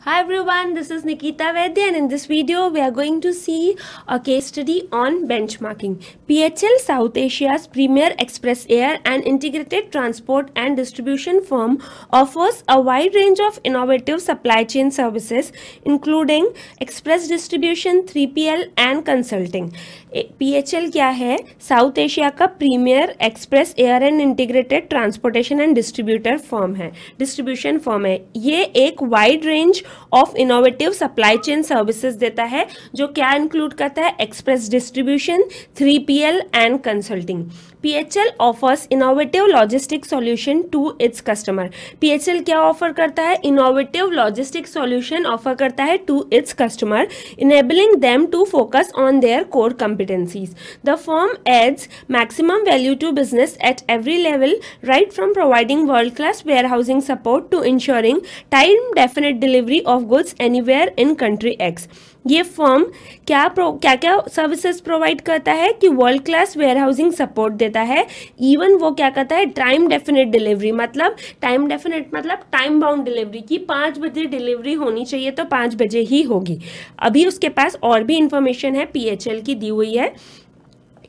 Hi everyone, this is Nikita Vaidya and in this video we are going to see a case study on benchmarking. PHL, South Asia's premier express air and integrated transport and distribution firm, offers a wide range of innovative supply chain services including express distribution, 3PL and consulting. PHL क्या है? South Asia का premier express air and integrated transportation and distribution firm है. ये एक wide range of innovative supply chain services देता है जो क्या इंक्लूड करता है? Express distribution, 3PL and consulting. PHL offers innovative logistic solution to its customer. PHL क्या ऑफर करता है? Innovative logistic solution ऑफर करता है to its customer, enabling them to focus on their core competencies. The firm adds maximum value to business at every level, right from providing world-class warehousing support to ensuring time-definite delivery of goods anywhere in country X. ये firm क्या क्या services provide करता है कि world class warehousing support देता है. Even वो क्या करता है? टाइम डेफिनेट डिलीवरी, मतलब टाइम डेफिनेट मतलब टाइम बाउंड डिलीवरी की 5 बजे डिलीवरी होनी चाहिए तो 5 बजे ही होगी. अभी उसके पास और भी इंफॉर्मेशन है PHL की दी हुई है.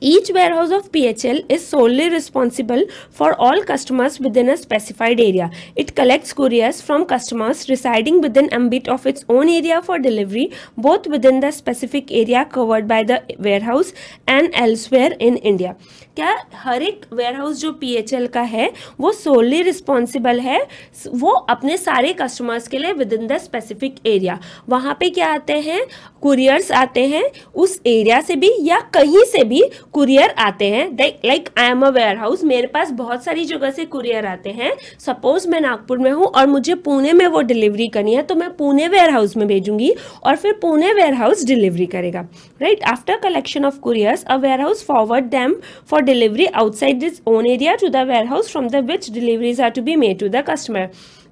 Each warehouse of PHL is solely responsible for all customers within a specified area. It collects couriers from customers residing within ambit of its own area for delivery, both within the specific area covered by the warehouse and elsewhere in India. क्या हर एक warehouse जो PHL का है वो सोली responsible है, वो अपने सारे कस्टमर्स के लिए with in the specific area. वहाँ पे क्या आते हैं? कुरियर्स आते हैं उस एरिया से भी या कहीं से भी कुरियर आते हैं. Like I am a warehouse, मेरे पास बहुत सारी जगह से कुरियर आते हैं. सपोज मैं नागपुर में हूँ और मुझे पुणे में वो डिलीवरी करनी है तो मैं पुणे वेयरहाउस में भेजूंगी और फिर पुणे वेयरहाउस डिलीवरी करेगा. Right, after collection of couriers a warehouse forward them for delivery outside its own area to the warehouse from the which deliveries are to be made to the customer.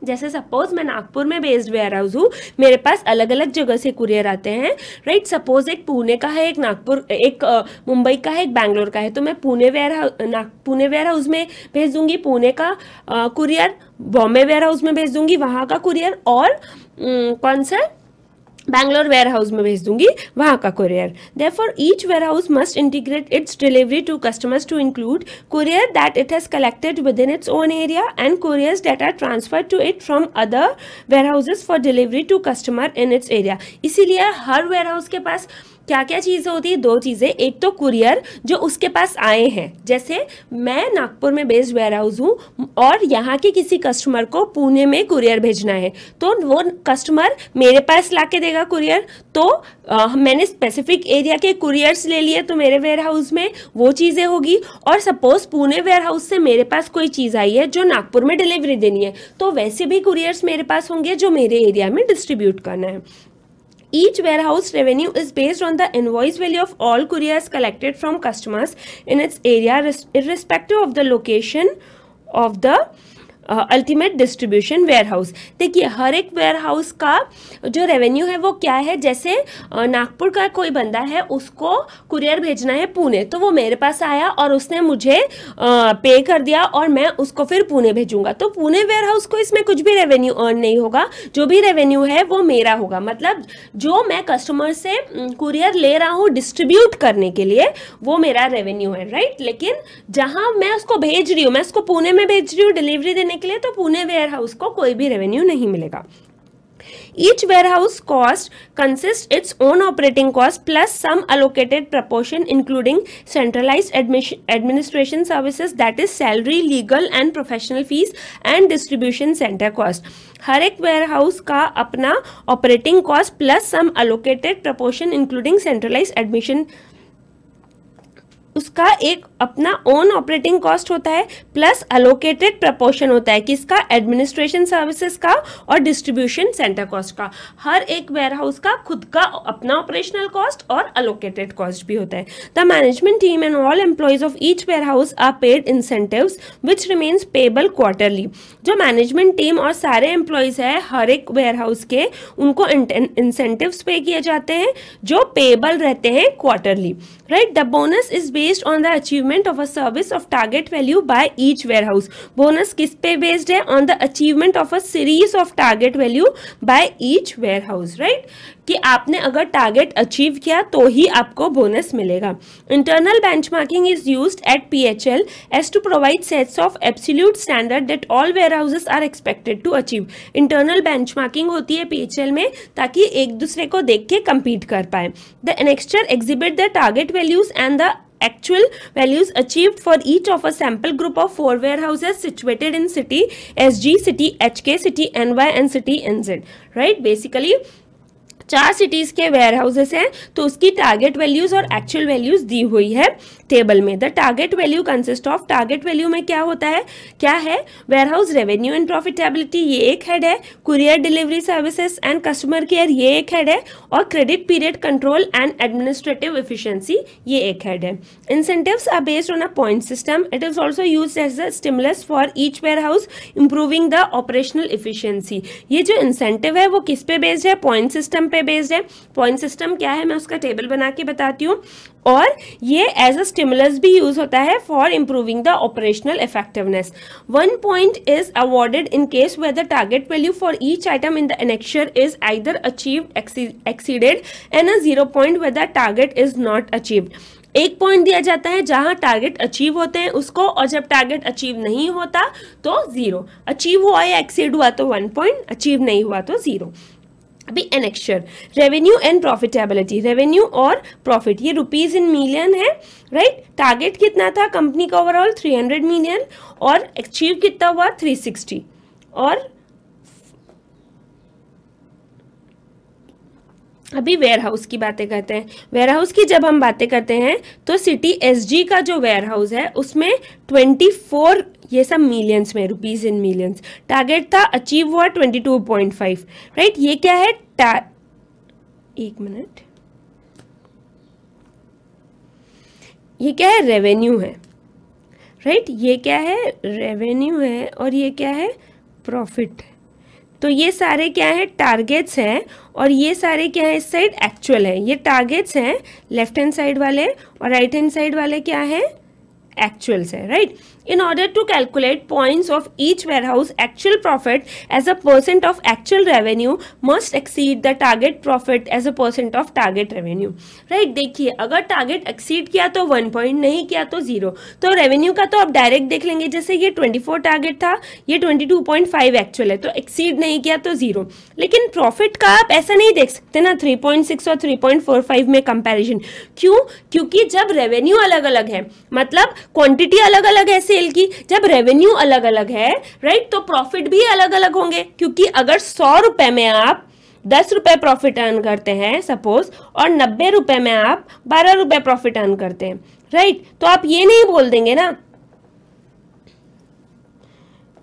जैसे suppose मैं नागपुर में based warehouse हूँ, मेरे पास अलग अलग जगह से courier आते हैं. राइट, सपोज एक पुणे का है, एक नागपुर, एक मुंबई का है, एक बैंगलोर का है, तो मैं पुणे वेयरहाउस में भेज दूंगी पुणे का कुरियर, बॉम्बे वेयरहाउस में भेज दूंगी वहाँ का कुरियर, और कौन सा बैंगलोर वेयरहाउस में भेज दूंगी वहाँ का courier. Therefore each warehouse must integrate its delivery to customers to include courier that it has collected within its own area and couriers that are transferred to it from other warehouses for delivery to customer in its area. इसीलिए हर warehouse के पास क्या क्या चीज़ें होती है? 2 चीज़ें. एक तो कुरियर जो उसके पास आए हैं, जैसे मैं नागपुर में बेस्ड वेयरहाउस हूँ और यहाँ के किसी कस्टमर को पुणे में कुरियर भेजना है तो वो कस्टमर मेरे पास ला के देगा कुरियर. तो मैंने स्पेसिफिक एरिया के कुरियर्स ले लिए तो मेरे वेयरहाउस में वो चीज़ें होगी. और सपोज पुणे वेयरहाउस से मेरे पास कोई चीज़ आई है जो नागपुर में डिलीवरी देनी है तो वैसे भी कुरियर्स मेरे पास होंगे जो मेरे एरिया में डिस्ट्रीब्यूट करना है. Each warehouse revenue is based on the invoice value of all couriers collected from customers in its area, irrespective of the location of the ultimate distribution warehouse. देखिए हर एक वेयरहाउस का जो रेवेन्यू है वो क्या है. जैसे नागपुर का कोई बंदा है, उसको कुरियर भेजना है पुणे, तो वो मेरे पास आया और उसने मुझे पे कर दिया और मैं उसको फिर पुणे भेजूंगा. तो पुणे वेयरहाउस को इसमें कुछ भी रेवेन्यू अर्न नहीं होगा. जो भी रेवेन्यू है वो मेरा होगा, मतलब जो मैं कस्टमर से कुरियर ले रहा हूँ डिस्ट्रीब्यूट करने के लिए वो मेरा रेवेन्यू है. राइट, लेकिन जहाँ मैं उसको भेज रही हूँ, मैं उसको पुणे में भेज रही हूँ डिलीवरी देने के लिए, तो पुणे वेयरहाउस को कोई भी रेवेन्यू नहीं मिलेगा. Each warehouse cost consists its own operating cost plus some allocated proportion including centralized administration services, that is salary, legal and professional fees and distribution center cost. हर एक वेयरहाउस का अपना ऑपरेटिंग कॉस्ट प्लस सम allocated proportion including centralized admission, उसका एक अपना own operating cost होता है plus allocated proportion होता है किसका? एडमिनिस्ट्रेशन सर्विसेज का और डिस्ट्रीब्यूशन सेंटर कॉस्ट का. हर एक वेयरहाउस का खुद का अपना ऑपरेशनल कॉस्ट और अलोकेटेड कॉस्ट भी होता है. The management team and all employees of each warehouse are paid incentives which remains payable quarterly. जो मैनेजमेंट टीम और सारे एम्प्लॉयज है हर एक वेयरहाउस के, उनको इंसेंटिव्स पे किए जाते हैं जो पेबल रहते हैं quarterly. Right, the bonus is based on the achievement of a service of target value by each warehouse. Bonus किस पे बेस्ड है? On the achievement of a series of target value by each warehouse, right, कि आपने अगर target achieve किया तो ही आपको bonus मिलेगा। Internal benchmarking is used at PHL as to provide sets of absolute standard that all warehouses are expected to achieve. Internal benchmarking होती है PHL में ताकि एक दूसरे को देख के compete कर पाए। The annexure exhibit the target values and the actual values achieved for each of a sample group of 4 warehouses situated in city SG, city HK, city NY and city NZ, right? Basically 4 cities के warehouses हैं तो उसकी target values और actual values दी हुई है table में। The target value consist of, target value में क्या होता है, क्या है, warehouse revenue and profitability, ये एक हेड है, courier delivery services and customer care, ये एक हेड है, और credit period control and administrative efficiency, ये एक हेड है। Incentives are based on a point system. It is also used as a stimulus for each warehouse improving the operational efficiency. ये जो incentive है वो किस पे बेस्ड है? पॉइंट सिस्टम पे बेस्ड है। पॉइंट सिस्टम क्या है मैं उसका टेबल बना के बताती हूँ। और ये एज अ स्टिमुलस भी यूज होता है for improving the operational effectiveness. 1 point is awarded in case where the target value for each item in the annexure is either achieved, exceeded, and a 0 point where the target is not achieved। 1 point दिया जाता है जहां target achieve होते हैं उसको, और जब target achieve नहीं होता तो 0। अचीव हुआ या एक्सीड हुआ तो 1 पॉइंट, अचीव नहीं हुआ तो 0। अभी annexure, revenue and profitability, revenue और प्रॉफिट, ये रुपीज इन मिलियन है, राइट। टारगेट कितना था कंपनी का ओवरऑल? 300 मिलियन, और अचीव कितना हुआ? 360। और अभी वेयर हाउस की बातें करते हैं। वेयर हाउस की जब हम बातें करते हैं तो सिटी SG का जो वेयर हाउस है उसमें 24, ये सब मिलियंस में, रुपीज इन मिलियंस, टारगेट था, अचीव हुआ 22.5, राइट। ये क्या है? एक मिनट, ये क्या है? रेवेन्यू है, राइट। ये क्या है? रेवेन्यू है, और ये क्या है? प्रॉफिट। तो ये सारे क्या है? टारगेट्स हैं, और ये सारे क्या है? इस साइड एक्चुअल है। ये टारगेट्स हैं लेफ्ट हैंड साइड वाले, और राइट हैंड साइड वाले क्या है? एक्चुअल्स है, right. In order to calculate points of each warehouse, actual profit as a percent of actual revenue must exceed the target profit as a percent of target revenue, right। देखिए अगर target exceed किया तो 1 point, नहीं किया तो 0। तो revenue का तो आप डायरेक्ट देख लेंगे, जैसे ये 24 टारगेट था, ये 22.5 एक्चुअल है, तो एक्सीड नहीं किया तो 0। लेकिन प्रॉफिट का आप ऐसा नहीं देख सकते ना, 3.6 और 3.45 में कंपैरिजन। क्यों? क्योंकि जब रेवेन्यू अलग अलग है, मतलब क्वांटिटी अलग अलग है सेल की, जब रेवेन्यू अलग अलग है, राइट, तो प्रॉफिट भी अलग अलग होंगे। क्योंकि अगर 100 रुपए में आप 10 रुपए प्रॉफिट अर्न करते हैं सपोज, और 90 रुपए में आप 12 रुपए प्रॉफिट अर्न करते हैं, राइट, तो आप ये नहीं बोल देंगे ना,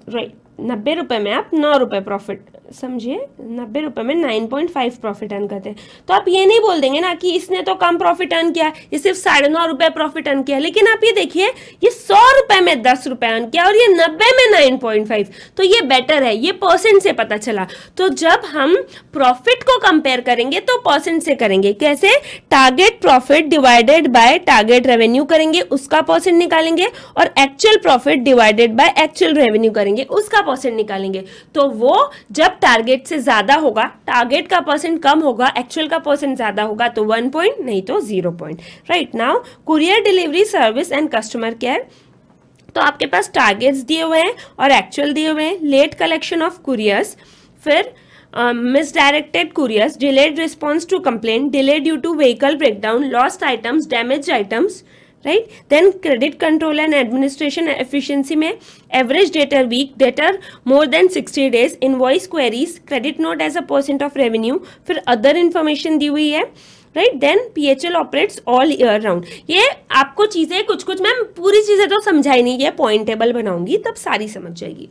राइट, 90 रुपए में आप 9 रुपए प्रॉफिट, समझिए 90 रुपए में 9.5 प्रॉफिट अर्न करते हैं, तो आप ये नहीं बोल देंगे ना कि इसने तो कम प्रॉफिट अर्न किया, ये सिर्फ 9.5 रुपए प्रॉफिट अर्न किया। लेकिन आप ये देखिए, ये 100 रुपए में 10 रुपए अर्न किया, और ये 90 में 9.5, तो ये बेटर है, ये परसेंट से पता चला। तो जब हम प्रॉफिट को कंपेयर करेंगे तो परसेंट से करेंगे। कैसे? Target profit divided bye target revenue करेंगे, उसका परसेंट निकालेंगे, और actual profit divided by actual revenue करेंगे, उसका परसेंट निकालेंगे। तो वो जब टारगेट से ज्यादा होगा, टारगेट का परसेंट कम होगा, एक्चुअल का परसेंट ज्यादा होगा, तो 1 पॉइंट, नहीं तो 0 point, right. Now courier delivery service and customer care, तो आपके पास टारगेट्स दिए हुए हैं और एक्चुअल दिए हुए हैं। लेट कलेक्शन ऑफ कुरियर्स, फिर misdirected couriers, delayed response to complaint, delay due to vehicle breakdown, lost items, damaged items, right। Then credit control and administration efficiency में average debtor week, debtor more than 60 days, invoice queries, credit note as a percent of revenue, फिर other information दी हुई है, right. Then PHL operates all year round. ये आपको चीजें कुछ कुछ, मैम पूरी चीजें तो समझाई नहीं, ये पॉइंट टेबल बनाऊंगी तब सारी समझ जाएगी,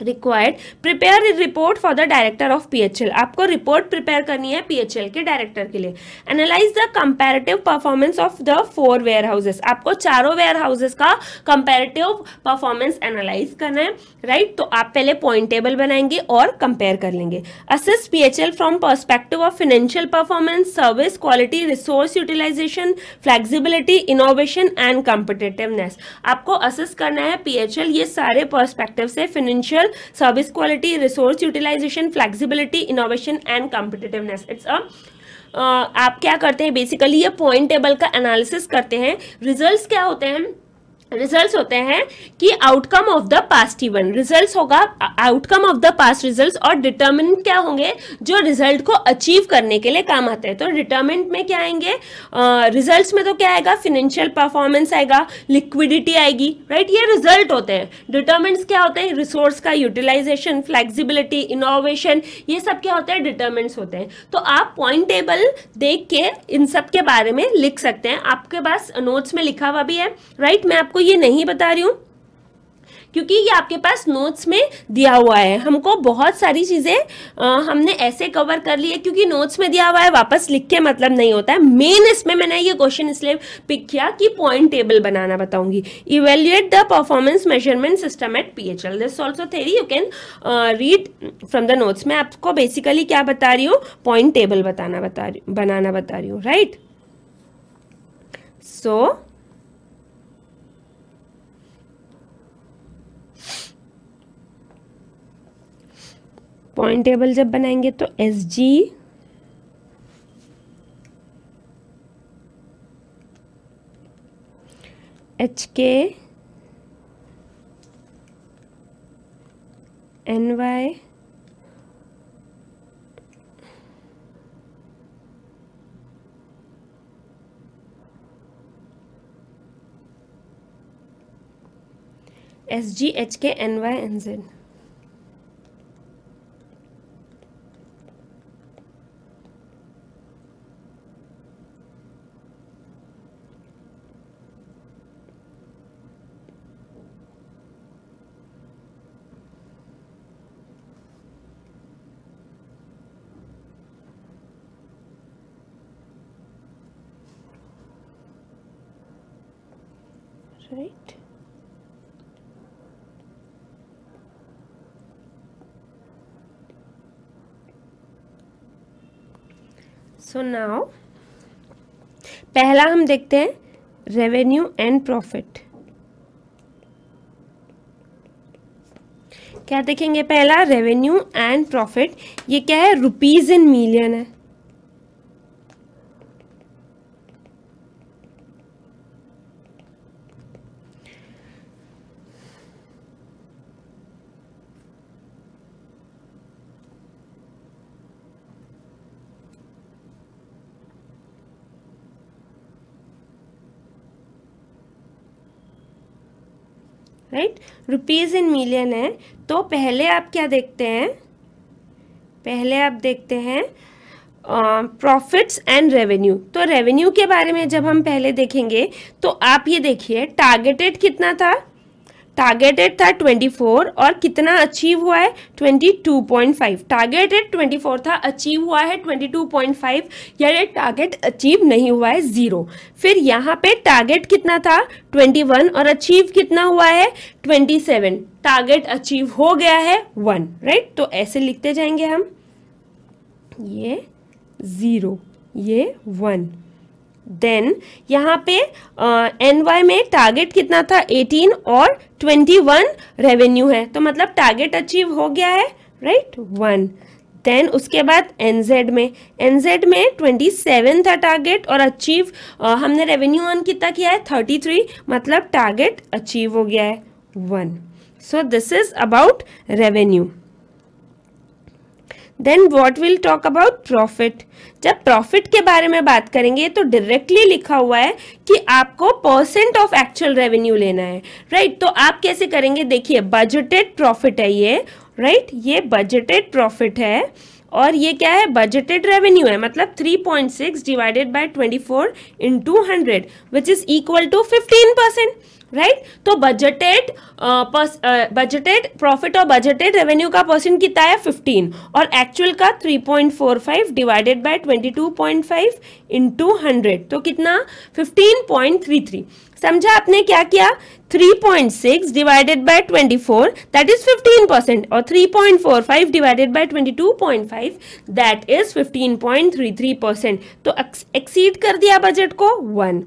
required prepare report for the director of PHL. आपको रिपोर्ट प्रिपेयर करनी है पीएचएल के डायरेक्टर के लिए। Analyse the comparative performance of the 4 warehouses. आपको चारों वेयर हाउसेस का कंपैरेटिव परफॉर्मेंस एनालाइज करना है, राइट। तो आप पहले पॉइंट टेबल बनाएंगे और कंपेयर कर लेंगे। Assess PHL from perspective of financial performance, service quality, resource utilisation, flexibility, innovation and competitiveness. आपको असेस करना है पीएचएल ये सारे पर्सपेक्टिव से, financial, service quality, resource utilisation, flexibility, innovation and competitiveness. It's आप क्या करते हैं बेसिकली, ये पॉइंट टेबल का एनालिसिस करते हैं। रिजल्ट्स क्या होते हैं? रिजल्ट्स होते हैं कि outcome of the past event. Results होगा outcome of the past results, और डिटर्मिनेंट क्या होंगे? जो रिजल्ट को अचीव करने के लिए काम आते हैं। तो डिटर्मिनेंट में क्या आएंगे? रिजल्ट्स में तो क्या आएगा? फाइनेंशियल परफॉर्मेंस आएगा, लिक्विडिटी आएगी, राइट। ये रिजल्ट होते हैं। डिटर्मिनेंट्स क्या होते हैं? रिसोर्स का यूटिलाइजेशन, फ्लेक्सिबिलिटी, इनोवेशन, ये सब क्या होते हैं? डिटर्मिनेंट्स होते हैं। तो आप पॉइंट टेबल देख के इन सब के बारे में लिख सकते हैं। आपके पास नोट्स में लिखा हुआ भी है, राइट। मैं आपको ये नहीं बता रही हूं क्योंकि ये आपके पास नोट्स में दिया हुआ है। हमको बहुत सारी चीजें हमने ऐसे कवर कर ली है क्योंकि नोट्स में दिया हुआ है, वापस लिख के मतलब नहीं होता है। मेन इसमें मैंने ये क्वेश्चन इसलिए पिक किया कि पॉइंट टेबल बनाना बताऊंगी। Evaluate the performance measurement system eight PHL, this also theory you can read from the notes. मैं आपको बेसिकली क्या बता रही हूँ? पॉइंट टेबल बनाना बता रही हूँ, राइट। सो पॉइंट टेबल जब बनाएंगे तो SG HK NY SG HK NY NZ। Right. So now पहला हम देखते हैं रेवेन्यू एंड प्रॉफिट। क्या देखेंगे? पहला रेवेन्यू एंड प्रॉफिट। ये क्या है? रुपीज इन मिलियन है। राइट, रुपीज इन मिलियन है। तो पहले आप क्या देखते हैं? पहले आप देखते हैं प्रॉफिट्स एंड रेवेन्यू। तो रेवेन्यू के बारे में जब हम पहले देखेंगे तो आप ये देखिए टारगेटेड कितना था? टारगेटेड था 24 और कितना अचीव हुआ है? 22.5। टारगेटेड 24 था, अचीव हुआ है 22.5, यानी टारगेट अचीव नहीं हुआ है 0। फिर यहाँ पे टारगेट कितना था? 21 और अचीव कितना हुआ है? 27। टारगेट अचीव हो गया है 1, राइट। तो ऐसे लिखते जाएंगे हम, ये 0, ये 1। देन यहाँ पे NY में टारगेट कितना था? 18 और 21 रेवेन्यू है, तो मतलब टारगेट अचीव हो गया है, राइट, 1। देन उसके बाद NZ में 27 था टारगेट और अचीव हमने रेवेन्यू अर्न कितना किया है? 33, मतलब टारगेट अचीव हो गया है 1। So this is about revenue. Then what will talk about profit. जब प्रॉफिट के बारे में बात करेंगे तो डायरेक्टली लिखा हुआ है कि आपको परसेंट ऑफ एक्चुअल रेवेन्यू लेना है, राइट। तो आप कैसे करेंगे? देखिए बजटेड प्रॉफिट है ये, राइट, ये बजटेड प्रॉफिट है और ये क्या है? बजटेड रेवेन्यू है, मतलब 3.6 divided by 24 into 100 which is equal to 15%, right तो बजटेड प्रॉफिट और बजटेड रेवेन्यू का परसेंट कितना है 15 और एक्चुअल का 3.45 डिवाइडेड बाय 22.5 इंटू 100 तो कितना 15.33 समझा आपने क्या किया 3.6 डिवाइडेड बाय 24 दैट इज 15% और 3.45 डिवाइडेड बाय 22.5 दैट इज 15.33% तो एक्सीड कर दिया बजट को 1।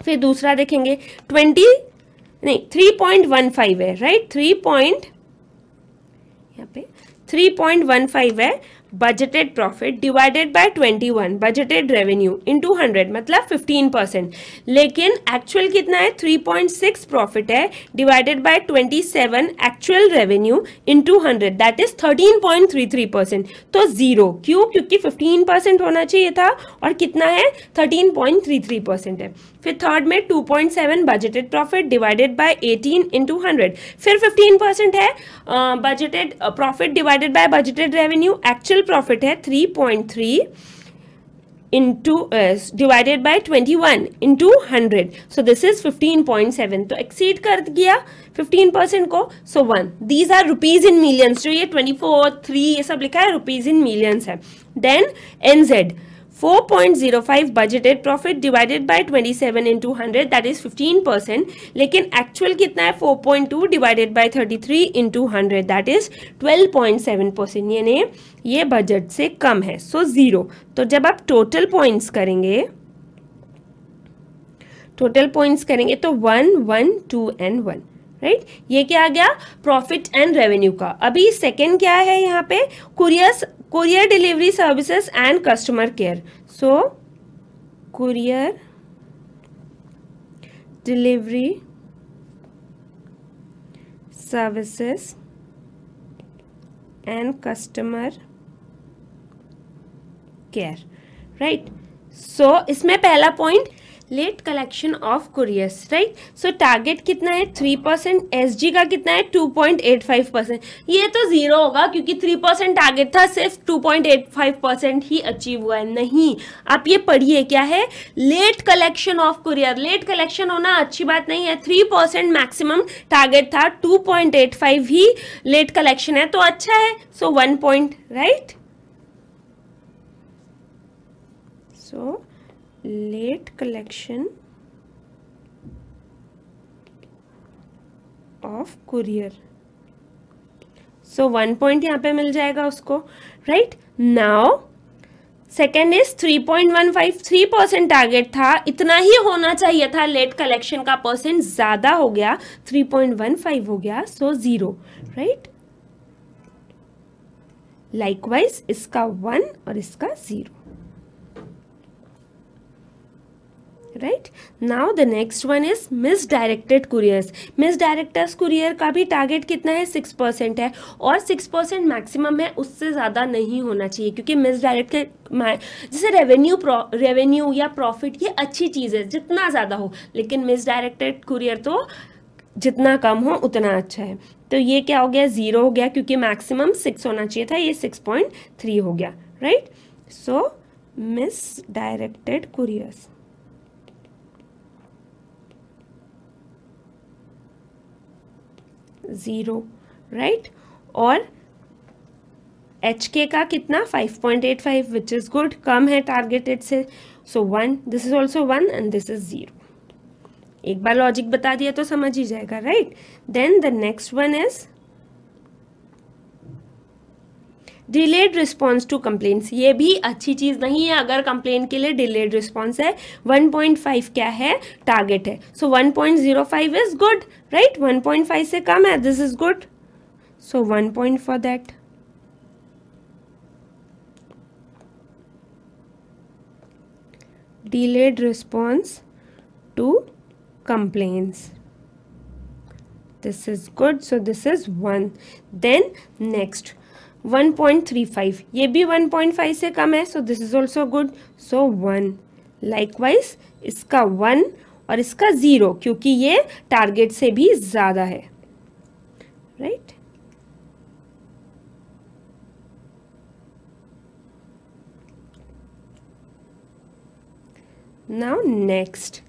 फिर दूसरा देखेंगे 3.15 है राइट 3.15 है budgeted profit divided by 21 budgeted revenue into 100 मतलब 15% लेकिन एक्चुअल कितना है 3.6 प्रॉफिट है divided by 27 actual revenue into 100 that is 13.33% तो जीरो क्यों क्योंकि 15% होना चाहिए था और कितना है 13.33% है। फिर थर्ड में 2.7 budgeted profit divided by 18 into 100 फिर 15% है budgeted profit divided by budgeted revenue actual profit है 3.3 into divided by 21 into 100 so this is 15.7 तो एक्सीड कर गया 15% को सो 1 these are rupees in millions जो ये 24 3 ये सब लिखा है रुपीज इन मिलियंस है। Then NZ 4.05 budgeted profit divided by 27 into 100 that is 15% लेकिन एक्चुअल कितना है 4.2 divided by 33 into 100 that is 12.7% यानी ये बजट से कम है सो जीरो। तो जब आप टोटल पॉइंट्स करेंगे तो 1 1 2 and 1 राइट ये क्या आ गया प्रॉफिट एंड रेवेन्यू का। अभी सेकेंड क्या है यहाँ पे courier delivery services and customer care so courier delivery services and customer care right so इसमें पहला point let collection of couriers right so target कितना है 3% SG का कितना है 2.85% ये तो जीरो होगा क्योंकि 3% टारगेट था सिर्फ 2.85% ही अचीव हुआ है नहीं आप ये पढ़िए क्या है late collection of courier late collection होना अच्छी बात नहीं है 3% मैक्सिमम टारगेट था 2.85 ही लेट कलेक्शन है तो अच्छा है सो 1 point right so late collection of courier so 1 point यहाँ पे मिल जाएगा उसको right now second is 3.15 3% target था इतना ही होना चाहिए था लेट कलेक्शन का परसेंट ज्यादा हो गया 3.15 हो गया सो जीरो राइट लाइकवाइज इसका 1 और इसका 0 right now the next one is misdirected couriers misdirectors courier का भी टारगेट कितना है 6% है और 6% मैक्सिमम है उससे ज़्यादा नहीं होना चाहिए क्योंकि मिसडायरेक्टेड जैसे रेवेन्यू या प्रॉफिट ये अच्छी चीज़ है जितना ज़्यादा हो लेकिन मिसडायरेक्टेड कुरियर तो जितना कम हो उतना अच्छा है तो ये क्या हो गया 0 हो गया क्योंकि मैक्सिमम 6 होना चाहिए था ये 6.3 हो गया right so misdirected couriers 0 right और HK का कितना 5.85 विच इज गुड कम है टारगेटेड से सो 1 this is also 1 and this is 0 एक बार लॉजिक बता दिया तो समझ ही जाएगा right then the next one is delayed response to complaints ये भी अच्छी चीज़ नहीं है अगर कंप्लेन के लिए डिलेड रिस्पॉन्स है 1.5 क्या है टारगेट है सो 1.05 इज गुड राइट 1.5 से कम है this is good so 1 point for that delayed response to complaints this is good so this is 1 then next 1.35 ये भी 1.5 से कम है so this is also good so 1 likewise इसका 1 और इसका 0 क्योंकि ये टारगेट से भी ज़्यादा है right now next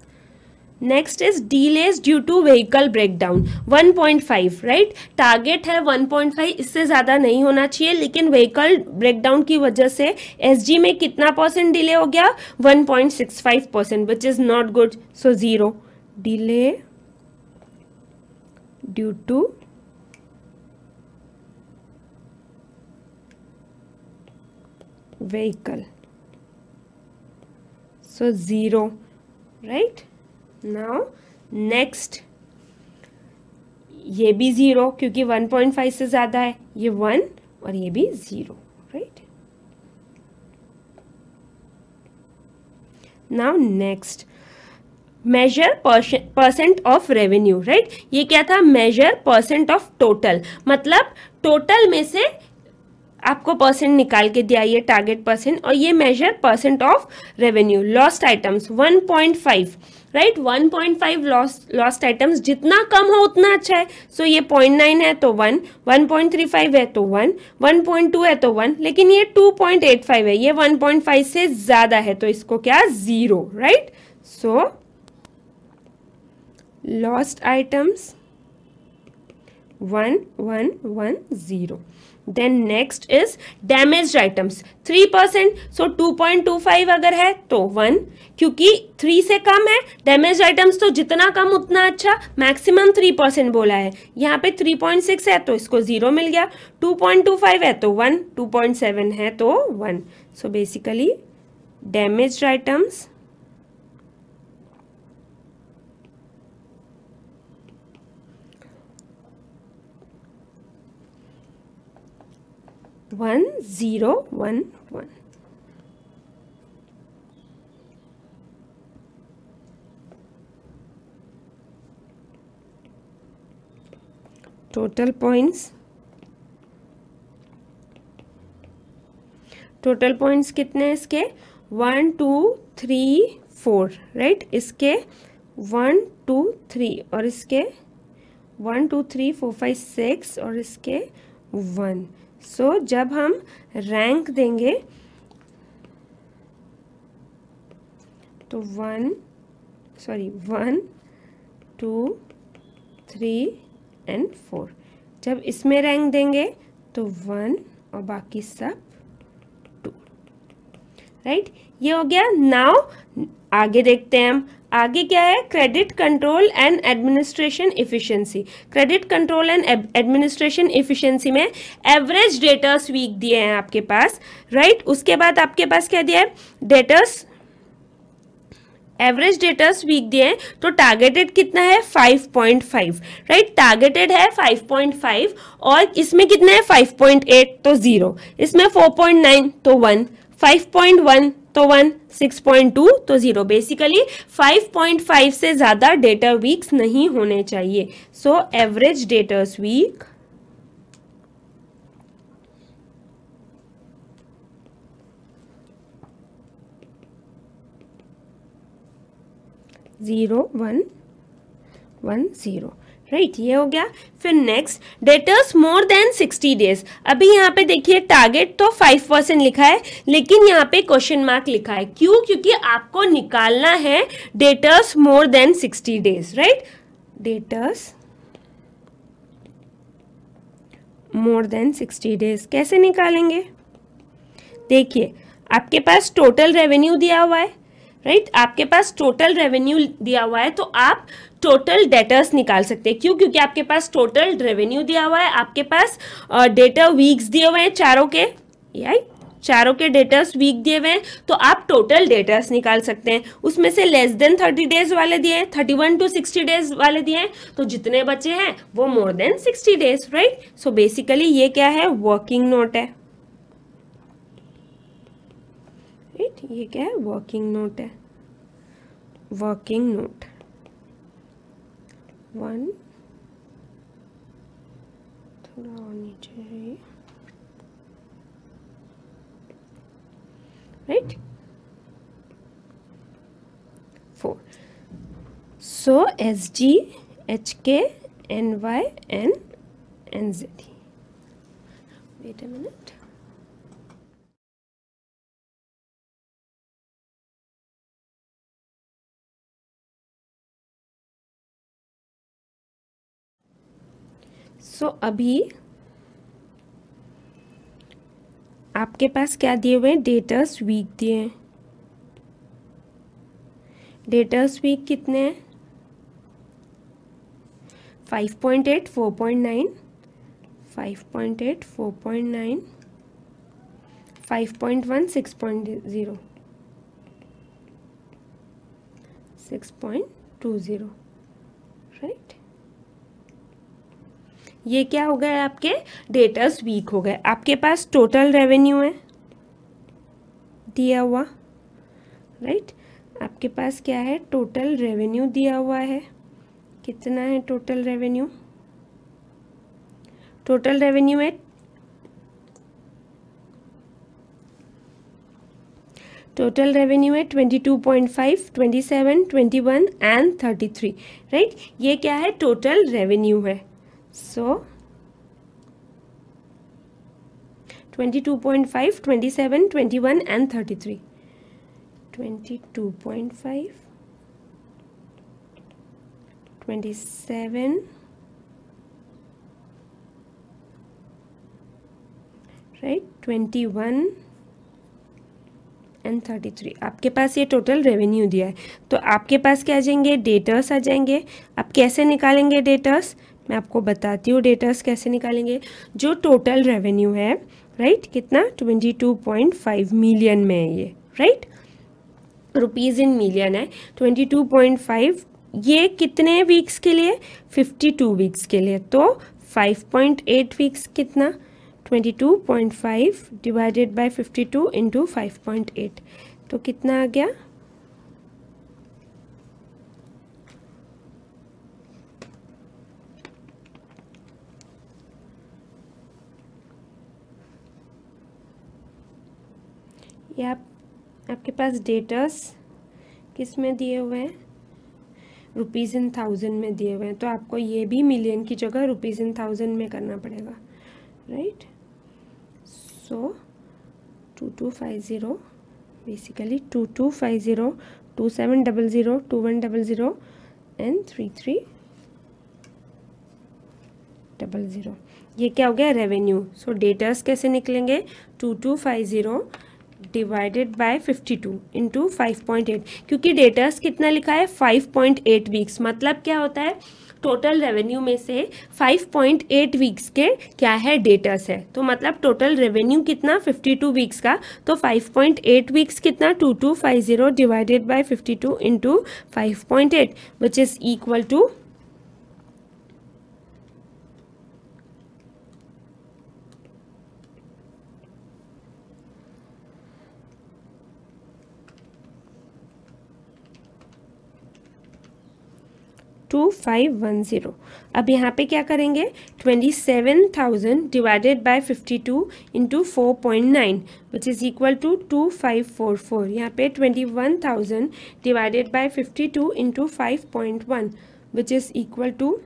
next is delays due to vehicle breakdown 1.5, right. Target है 1.5, इससे ज़्यादा नहीं होना चाहिए, लेकिन व्हीकल ब्रेकडाउन की वजह से SG में कितना % डिले हो गया, 1.65%, which is not good. So 0 delay due to vehicle. So 0, right. Now next, ये भी 0 क्योंकि 1.5 से ज़्यादा है, ये 1 और ये भी 0, right. Now next, measure percent of revenue, right. ये क्या था, measure percent of total, मतलब टोटल में से आपको % निकाल के दिया, ये टारगेट %, और ये measure % of revenue. Lost items 1.5, right. 1.5 lost items, जितना कम हो उतना अच्छा है. सो ये 0.9 है तो 1, 1.35 है तो 1, 1.2 है तो 1, लेकिन ये 2.85 है, ये 1.5 से ज़्यादा है, तो इसको क्या, 0, right. So lost items 1, 1, 1, 0. Then next is damaged items 3%. So 2.25 अगर है तो 1, क्योंकि 3 से कम है. डैमेज आइटम्स तो जितना कम उतना अच्छा, मैक्सिमम 3% बोला है. यहाँ पे 3.6 है तो इसको 0 मिल गया. 2.25 है तो 1, 2.7 है तो 1. So basically damaged items 1, 0, 1, 1. Total points कितने हैं इसके, 1, 2, 3, 4, राइट. इसके 1, 2, 3 और इसके 1, 2, 3, 4, 5, 6 और इसके 1. सो जब हम रैंक देंगे तो 1, 2, 3 एंड 4. जब इसमें रैंक देंगे तो 1 और बाकी सब 2, राइट. ये हो गया. नाउ आगे देखते हैं हम. आगे क्या है, credit control and administration efficiency. Credit control and administration efficiency में एवरेज डेटर्स वीक दिए हैं आपके पास, राइट. उसके बाद आपके पास क्या दिया है, डेटर्स, एवरेज डेटर्स वीक दिए हैं. तो टारगेटेड कितना है, 5.5, राइट. टारगेटेड है 5.5 और इसमें कितना है, 5.8 तो 0, इसमें 4.9 तो 1, 5.1 तो 1, 6.2 तो 0. बेसिकली 5.5 से ज़्यादा डेटर वीक्स नहीं होने चाहिए. So average debtors week 0, 1, 1, 0, right. ये हो गया. फिर next, debtors more than 60 days. अभी यहाँ पे देखिए टारगेट तो 5% लिखा है, लेकिन यहाँ पे क्वेश्चन मार्क लिखा है. क्यों, क्योंकि आपको निकालना है debtors more than 60 days, right. Debtors more than 60 days कैसे निकालेंगे, देखिए आपके पास टोटल रेवेन्यू दिया हुआ है, राइट. आपके पास टोटल रेवेन्यू दिया हुआ है तो आप टोटल डेटर्स निकाल सकते हैं. क्यों, क्योंकि आपके पास टोटल रेवेन्यू दिया हुआ है, आपके पास डेटर वीक्स दिए हुए हैं चारों के, राइट. चारों के डेटर्स वीक दिए हुए हैं तो आप टोटल डेटर्स निकाल सकते हैं. उसमें से लेस देन 30 डेज वाले दिए हैं, 31 to 60 डेज वाले दिए हैं, तो जितने बचे हैं वो मोर देन 60 डेज, राइट. सो बेसिकली ये क्या है, वर्किंग नोट है, राइट. ये क्या है, वर्किंग नोट है. वर्किंग नोट 1, थोड़ा और नीचे है, right. 4. So SG, HK, NY and NZ. Wait a minute. सो अभी आपके पास क्या दिए हुए हैं, डेटर्स वीक दिए हैं। डेटर्स वीक कितने हैं, 5.8, 4.9, 5.8, 4.9, 5.1, 6.0, 6.20, राइट। ये क्या हो गए, आपके डेटर्स वीक हो गए। आपके पास टोटल रेवेन्यू है दिया हुआ, राइट। आपके पास क्या है, टोटल रेवेन्यू दिया हुआ है। कितना है टोटल रेवेन्यू, टोटल रेवेन्यू है टोटल रेवेन्यू है 22.5, 27, 21 एंड 33, राइट। ये क्या है, टोटल रेवेन्यू है। सो 22.5, 27, 21 एंड 33, 22.5, 27, राइट, 21 एंड 33। आपके पास ये टोटल रेवेन्यू दिया है। तो आपके पास क्या आ जाएंगे, डेटर्स आ जाएंगे। आप कैसे निकालेंगे डेटर्स, मैं आपको बताती हूँ डेटर्स कैसे निकालेंगे। जो टोटल रेवेन्यू है, राइट, कितना, 22.5 मिलियन में है ये, राइट, रुपीज़ इन मिलियन है। 22.5 ये कितने वीक्स के लिए, 52 वीक्स के लिए। तो 5.8 वीक्स कितना, 22.5 डिवाइडेड बाय 52 इंटू 5.8, तो कितना आ गया, ये आपके पास डेटर्स किस में दिए हुए हैं, रुपीज़ इन थाउजेंड में दिए हुए हैं। तो आपको ये भी मिलियन की जगह रुपीज़ इन थाउजेंड में करना पड़ेगा, राइट। So 2250, basically 2250, 2700, 2100 and 3300। ये क्या हो गया, रेवेन्यू। सो डेटर्स कैसे निकलेंगे, 2250 डिवाइडेड बाय 52 इंटू 5.8, क्योंकि डेटर्स कितना लिखा है, 5.8 वीक्स। मतलब क्या होता है, टोटल रेवेन्यू में से 5.8 वीक्स के क्या है, डेटर्स है। तो मतलब टोटल रेवेन्यू कितना, 52 वीक्स का। तो 5.8 वीक्स कितना, 2250 divided by 52 into 5.8, which is equal to 2510। अब यहाँ पे क्या करेंगे, 27,000 divided by 52 into 4.9 which is equal to 2544। यहाँ पे 21,000 divided by 52 into 5.1 which is equal to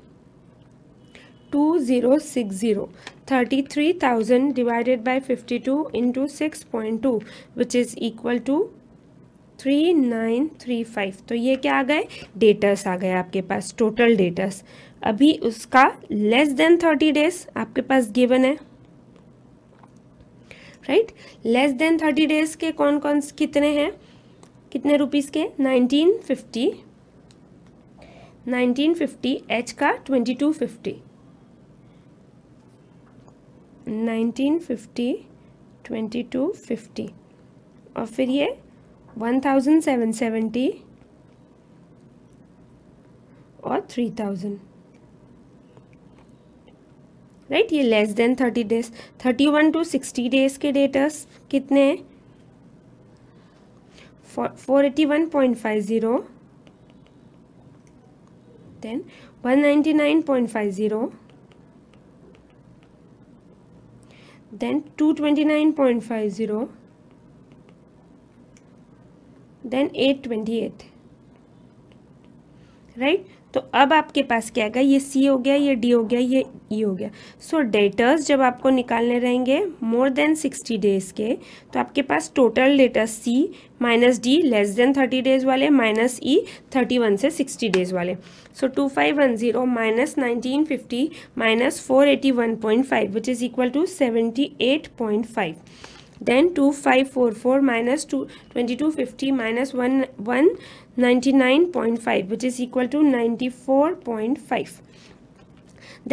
2060। 33,000 divided by 52 into 6.2 which is equal to 3935। तो ये क्या आ गए, डेटर्स आ गए आपके पास, टोटल डेटर्स। अभी उसका लेस देन 30 डेज आपके पास गिवन है, राइट। लेस देन 30 डेज के कौन कौन कितने हैं, कितने रुपीस के, 1950 एच का 2250, 1950 2250, और फिर ये 1770 और 3000, राइट। ये less than 30 days. 31 to 60 days के डेटर्स कितने हैं, 481.50, देन 199.50, देन 229.50, देन 828, राइट। तो अब आपके पास क्या आएगा, ये सी हो गया, ये डी हो गया, ये ई हो गया। सो डेटर्स जब आपको निकालने रहेंगे मोर देन 60 डेज के, तो आपके पास total debtors C minus D less than 30 days वाले माइनस ई 31 से 60 डेज वाले। So 2510 minus 1950 minus 481.5 which is equal to 78.5। Then 2544 minus 2250 minus 199.5 which is equal to 94.5.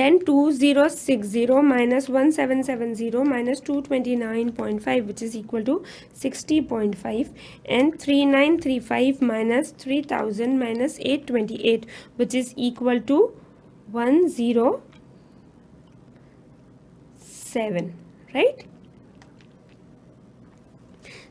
Then 2060 minus 1770 minus 229.5 which is equal to 60.5, and 3935 minus 3000 minus 828 which is equal to 107, right?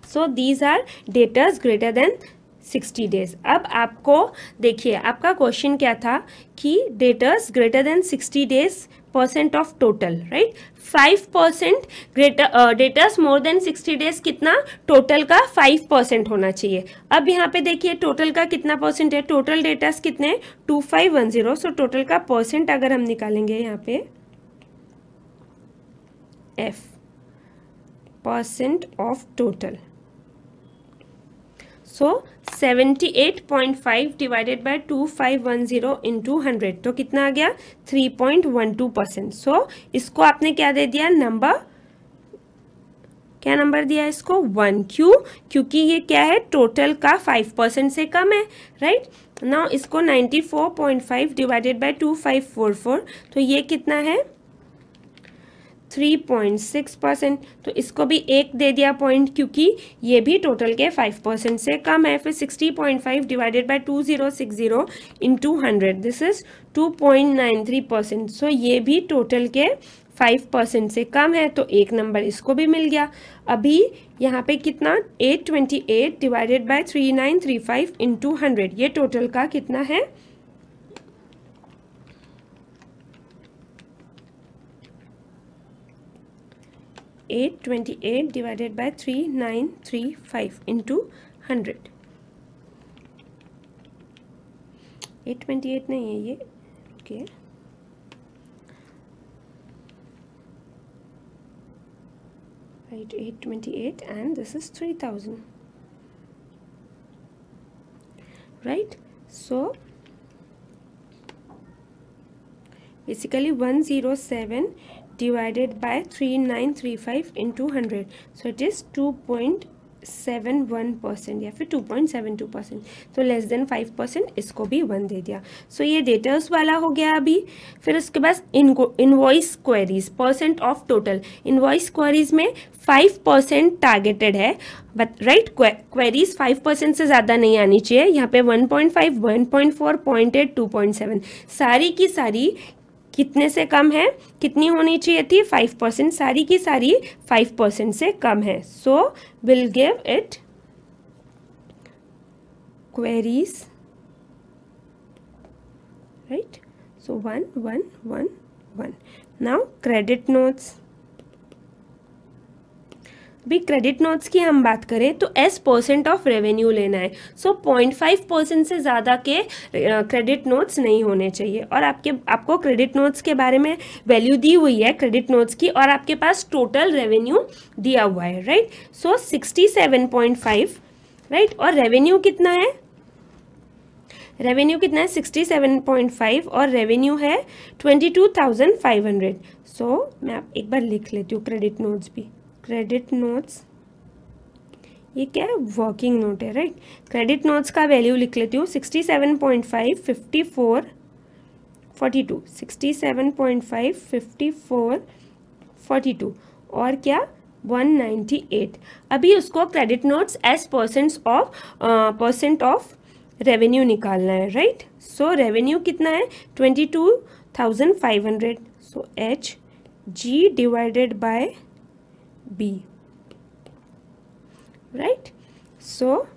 So these are debtors greater than 60 days. अब आपको देखिए, आपका question क्या था कि debtors greater than 60 days percent of total, right? 5% greater debtors more than 60 days कितना, total का 5% होना चाहिए। अब यहाँ पे देखिए टोटल का कितना परसेंट है, टोटल डेटर्स कितने 2510। सो टोटल का परसेंट अगर हम निकालेंगे यहाँ पे F percent of total, so 78.5 divided by 2510 into 100 तो कितना आ गया 3.12%। सो इसको आपने क्या दे दिया, नंबर, क्या नंबर दिया इसको 1। क्यों, क्योंकि ये क्या है, टोटल का 5% से कम है, राइट? नाउ इसको 94.5 डिवाइडेड बाय 2544 तो ये कितना है 3.6%। तो इसको भी एक दे दिया पॉइंट, क्योंकि ये भी टोटल के 5% से कम है। फिर 60.5 divided by 2060 into 100 this is 2.93%। सो ये भी टोटल के 5% से कम है, तो एक नंबर इसको भी मिल गया। अभी यहाँ पे कितना 828 डिवाइडेड बाय 3935 इंटू 100 ये टोटल का कितना है 828 divided by 3935 into 100। 828 नहीं है ये, okay, right, 828 and this is 3000, right? So basically 107 divided by 3935 into 100, so it is 2.71% या फिर 2.72%, तो लेस देन 5%, इसको भी 1 दे दिया। सो ये डेटर्स वाला हो गया अभी। फिर उसके बाद invoice queries percent of total, invoice queries में 5% टारगेटेड है, बट राइट क्वेरीज 5% से ज़्यादा नहीं आनी चाहिए। यहाँ पे 1.5, 1.4, 0.8, 2.7 सारी की सारी कितने से कम है, कितनी होनी चाहिए थी 5%, सारी की सारी 5% से कम है। So will give it queries, right, so 1 1 1 1। Now credit notes, भी क्रेडिट नोट्स की हम बात करें तो एस परसेंट ऑफ रेवेन्यू लेना है। सो 0.5% से ज़्यादा के क्रेडिट नोट्स नहीं होने चाहिए। और आपको क्रेडिट नोट्स के बारे में वैल्यू दी हुई है क्रेडिट नोट्स की, और आपके पास टोटल रेवेन्यू दिया हुआ है, राइट? सो 67.5, राइट, और रेवेन्यू कितना है, रेवेन्यू कितना है 67.5 और रेवेन्यू है 22,500। सो मैं आप एक बार लिख लेती हूँ क्रेडिट नोट्स भी। क्रेडिट नोट्स ये क्या है, वर्किंग नोट है, राइट? क्रेडिट नोट्स का वैल्यू लिख लेती हूँ 67.5 54 42, 67.5 54 42 और क्या 198। अभी उसको credit notes as percent of revenue निकालना है, राइट? सो रेवेन्यू कितना है 22,500। So H G divided by B, right? So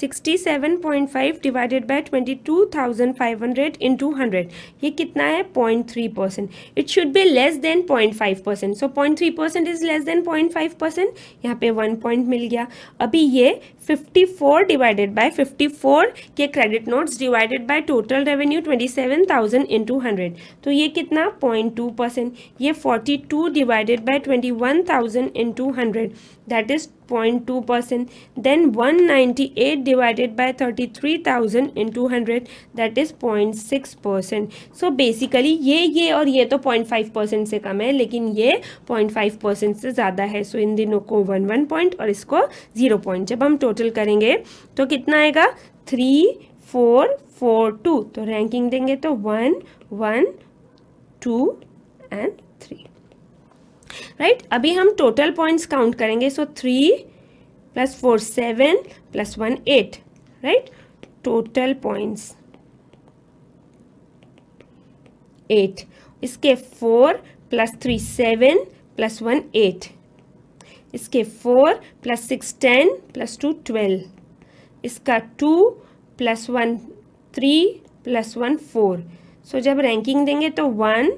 67.5 divided by 22,500 into 100, ये कितना है 0.3%. It should be less than 0.5%. So 0.3% is less than 0.5%. यहाँ पे 1 पॉइंट मिल गया. अभी ये 54 डिवाइडेड बाय 54 के credit notes divided by total revenue 27,000 into 100, तो ये कितना 0.2%. ये 42 divided by 21,000 into 100, that is 0.2%. Then 198 divided by 33,000 into 100, that is 0.6%. So basically ये और ये तो 0.5% से कम है, लेकिन ये 0.5% से ज़्यादा है. सो इन दिनों को 1 पॉइंट और इसको 0 पॉइंट. जब हम टोटल करेंगे तो कितना आएगा 3, 4, 4, 2. तो रैंकिंग देंगे तो 1, 1, 2 एंड 3. राइट. अभी हम टोटल पॉइंट्स काउंट करेंगे. सो 3 + 4 7 + 1 8. राइट. Total points 8. इसके 4 + 3 7 + 1 8. इसके 4 + 6 10 + 2 12. इसका 2 + 1 3 + 1 4. सो जब रैंकिंग देंगे तो 1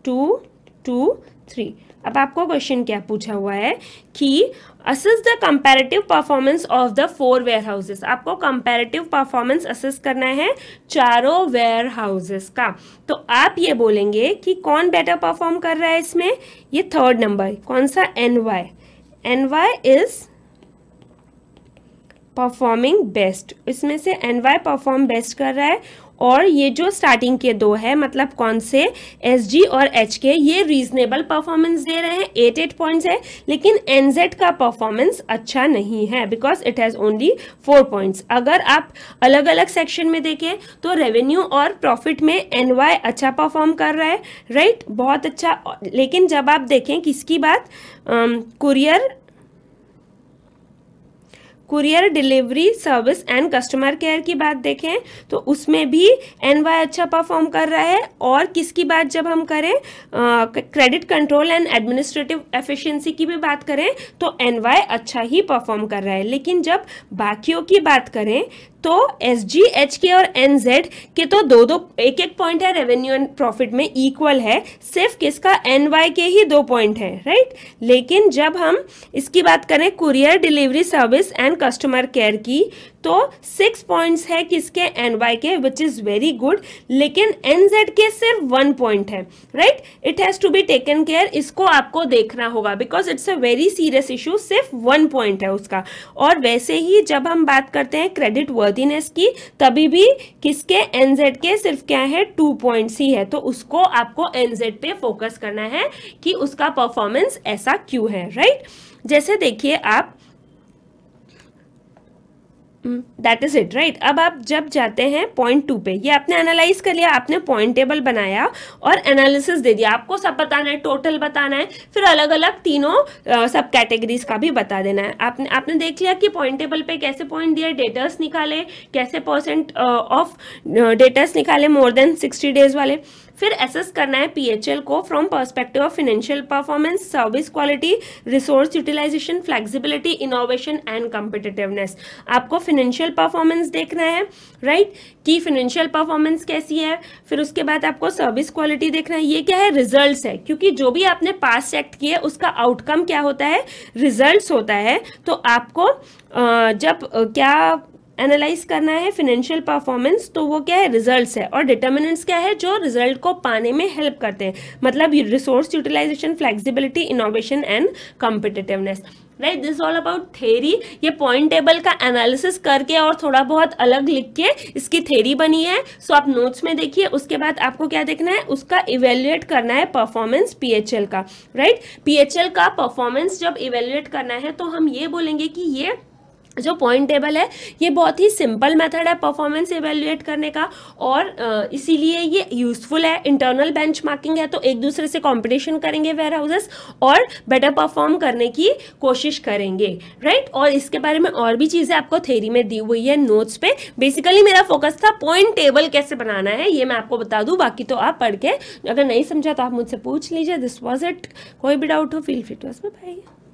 2 2 3. अब आपको क्वेश्चन क्या पूछा हुआ है कि assess the comparative performance of the 4 warehouses. आपको कंपैरेटिव परफॉर्मेंस असेस करना है चारों वेयर हाउसेस का. तो आप ये बोलेंगे कि कौन बेटर परफॉर्म कर रहा है इसमें. ये थर्ड नंबर कौन सा NY. NY is performing best. इसमें से NY परफॉर्म बेस्ट कर रहा है. और ये जो स्टार्टिंग के दो है मतलब कौन से SG और HK, ये रीजनेबल परफॉर्मेंस दे रहे हैं. 8 पॉइंट्स है. लेकिन NZ का परफॉर्मेंस अच्छा नहीं है because it has only 4 points. अगर आप अलग अलग सेक्शन में देखें तो रेवेन्यू और प्रॉफिट में NY अच्छा परफॉर्म कर रहा है. राइट. बहुत अच्छा. लेकिन जब आप देखें किसकी बात, courier delivery service and customer care की बात देखें तो उसमें भी NY अच्छा परफॉर्म कर रहा है. और किसकी बात जब हम करें credit control and administrative efficiency की भी बात करें तो NY अच्छा ही परफॉर्म कर रहा है. लेकिन जब बाकियों की बात करें तो SG, HK और NZ के तो दो एक पॉइंट है. रेवेन्यू एंड प्रॉफिट में इक्वल है. सिर्फ किसका NY के ही 2 पॉइंट है. राइट. लेकिन जब हम इसकी बात करें courier delivery service and customer care की तो 6 पॉइंट्स है किसके NY के, विच इज वेरी गुड. लेकिन NZ के सिर्फ 1 पॉइंट है. Right. It has to be taken care. इसको आपको देखना होगा because it's a very serious issue. सिर्फ 1 पॉइंट है उसका. और वैसे ही जब हम बात करते हैं क्रेडिट वर्दीनेस की तभी भी किसके NZ के सिर्फ क्या है 2 पॉइंट्स ही है. तो उसको आपको NZ पे फोकस करना है कि उसका परफॉर्मेंस ऐसा क्यों है. राइट. जैसे देखिए आप दैट इज इट. राइट. अब आप जब जाते हैं पॉइंट 2 पे, ये आपने एनालाइज कर लिया, आपने पॉइंट टेबल बनाया और एनालिसिस दे दिया. आपको सब बताना है, टोटल बताना है, फिर अलग अलग तीनों सब कैटेगरीज का भी बता देना है. आपने देख लिया कि पॉइंट टेबल पे कैसे पॉइंट दिए, डेटर्स निकाले, कैसे % ऑफ डेटर्स निकाले मोर देन 60 डेज वाले. फिर एसेस करना है PHL को from perspective of financial performance, service quality, resource utilisation, flexibility, innovation and competitiveness. आपको फाइनेंशियल परफॉर्मेंस देखना है. राइट. कि फाइनेंशियल परफॉर्मेंस कैसी है. फिर उसके बाद आपको सर्विस क्वालिटी देखना है. ये क्या है, रिजल्ट्स है. क्योंकि जो भी आपने पास एक्ट किए उसका आउटकम क्या होता है, रिजल्ट्स होता है. तो आपको जब क्या एनालाइज करना है फाइनेंशियल परफॉर्मेंस तो वो क्या है, रिजल्ट्स है. और डिटर्मिनेंट्स क्या है, जो रिजल्ट को पाने में हेल्प करते हैं. मतलब resource utilisation, flexibility, innovation and competitiveness. Right. This all about theory. ये पॉइंट टेबल का एनालिसिस करके और थोड़ा बहुत अलग लिख के इसकी थेरी बनी है. सो आप नोट्स में देखिए. उसके बाद आपको क्या देखना है, उसका इवेल्युएट करना है परफॉर्मेंस PHL का. राइट. PHL का परफॉर्मेंस जब इवेल्युएट करना है तो हम ये बोलेंगे कि ये जो पॉइंट टेबल है ये बहुत ही सिंपल मेथड है परफॉर्मेंस इवेल्युएट करने का. और इसीलिए ये यूजफुल है. इंटरनल बेंचमार्किंग है तो एक दूसरे से कंपटीशन करेंगे वेयर हाउसेस और बेटर परफॉर्म करने की कोशिश करेंगे. राइट. और इसके बारे में और भी चीज़ें आपको थ्योरी में दी हुई है नोट्स पे. बेसिकली मेरा फोकस था पॉइंट टेबल कैसे बनाना है, ये मैं आपको बता दूं. बाकी तो आप पढ़ के अगर नहीं समझा तो आप मुझसे पूछ लीजिए. This was it. कोई भी डाउट हो feel free to ask me. Bye.